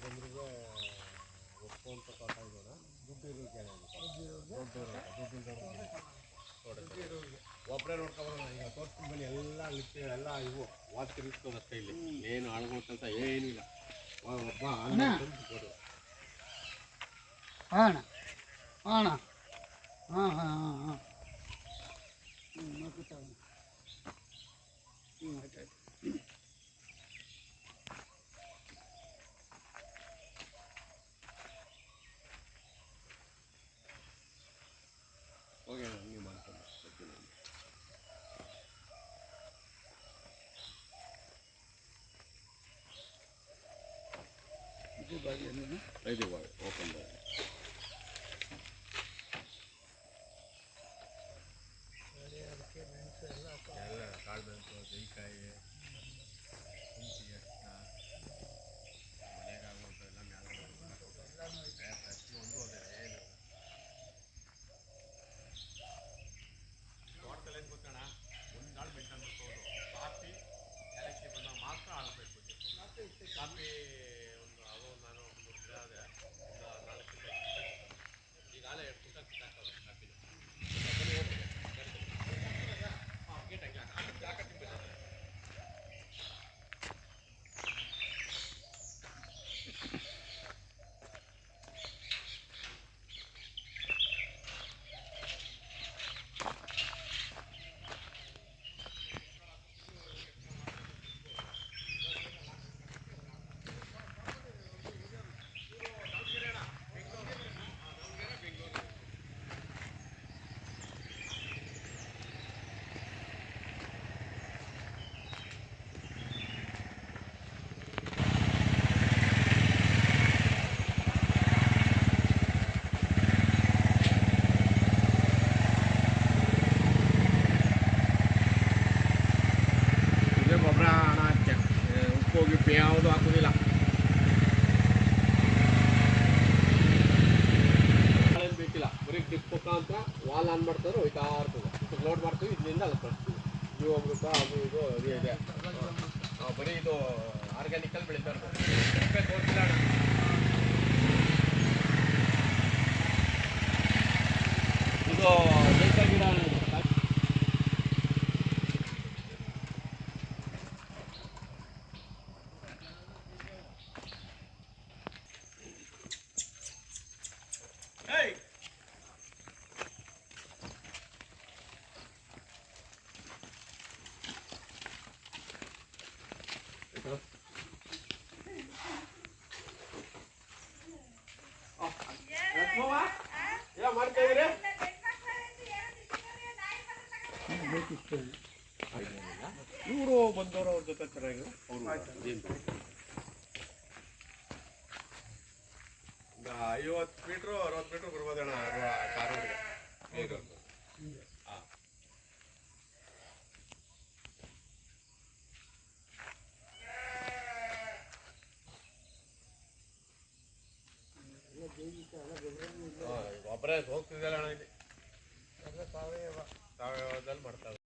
ಬಂದ್ರೂ ಒಪ್ಪುವಂಥ ತೋಟ ಇರೋಣ ದುಡ್ಡು ಒಬ್ಬರೇ ನೋಡ್ಕೊಬರೋಣ. ಈಗ ತೋಟದ ಬನ್ನಿ ಎಲ್ಲ ಲಿಕ್ಕೆ ಎಲ್ಲ ಇವು ವಾತ್ ತಿರುಗಿಸ್ಕೋದು ಅಷ್ಟೇ. ಇಲ್ಲಿ ಏನು ಆಳ್ಗೋ ಕೆಲಸ ಏನೂ ಇಲ್ಲ. ಒಬ್ಬ ಕೊಡು ಹಾಂ ಹಾಂ ಹಾಂ ಹಾಂ ಹಾಂ ಹಾಂ ಹೋಗಿ ಹಂಗೆ ಮಾಡ್ಕೊಂಡು ಇದು ಬಾಗಿ ಇದು ಓಪನ್ ಬಾಗಿ ಎಲ್ಲ ಕಾಳು ಮೆಣಸು ಜೈಕಾಯಿ ಶುಂಠಿ ಅರಿಶಿನ ಮನೆಗಾಗುವಂಥವೆಲ್ಲ ಮ್ಯಾಲ ಪ್ರತಿಯೊಂದು ಅದೇ ಏನು ತೋಟದಲ್ಲಿ ಏನು ಗೊತ್ತಣ್ಣ, ಒಂದು ನಾಳು ಮೆಂಟೈನ್ ಮಾಡ್ಕೋದು. ಕಾಫಿ ಏಲಕ್ಕಿ ಬಂದಾಗ ಮಾತ್ರ ಆಳಬೇಕು. ಕಾಫಿ ಒಂದು ಅದು ನಾನು ಒಂದು 3 ಗಿಡ ಅದೇ ಒಂದು 4 ಕ್ವಿಂಟಲ್ ಈಗಾಗಲೇ 2 ಕ್ವಿಂಟಲ್ ಕಿತ್ತಾಕ್ತದೆ ಕಾಫಿನ. ಹಾಂ ಗೇಟ್ ಹಾಕಿ ತಿಂಬೇಕು. ಗೊಬ್ಬರ ಹಣ ಹಾಕ್ತೆ ಉಪ್ಪು ಗಿಪ್ಪು ಯಾವುದು ಹಾಕೋದಿಲ್ಲ. ಏನು ಬೇಕಿಲ್ಲ, ಬರೀ ಡಿಪ್ ಮುಖಾಂತರ ವಾಲ್ ಆನ್ ಮಾಡ್ತಾರೆ, ಹೋಯ್ತಾ ಇರ್ತದೆ. ಇದು ಲೋಡ್ ಮಾಡ್ತೀವಿ, ಇದರಿಂದ ಅಲ್ಲಿ ಕಳಿಸ್ತೀವಿ. ಜೀವಾಮೃತ ಅದು ಇದು ಅದೇ ಇದೆ. ಬರೀ ಇದು ಆರ್ಗ್ಯಾನಿಕಲ್ಲಿ ಬೆಳೀತಾ ಇರ್ತದೆ. ತೋರಿಸಿಲ್ಲ ಅಣ್ಣ, ಇದು ಜೈಕಾಯಿ ಗಿಡ ಇದು. ಇವರು ಬಂದವರು ಅವ್ರ ಜೊತೆ ಚೆನ್ನಾಗಿ ಅವರು 50 ಮೀಟ್ರು 60 ಮೀಟ್ರ್ ಬರ್ಬೋದಣ್ಣ ಕಾರೋಡಿಗೆ. ಹೇಗೆ ಒಬ್ಬರೇ ಹೋಗ್ತಿದ್ದಲ್ಲ ಅಣ್ಣ, ಇಲ್ಲಿ ಸಾವಯವದಲ್ಲಿ ಮಾಡ್ತಾರೆ.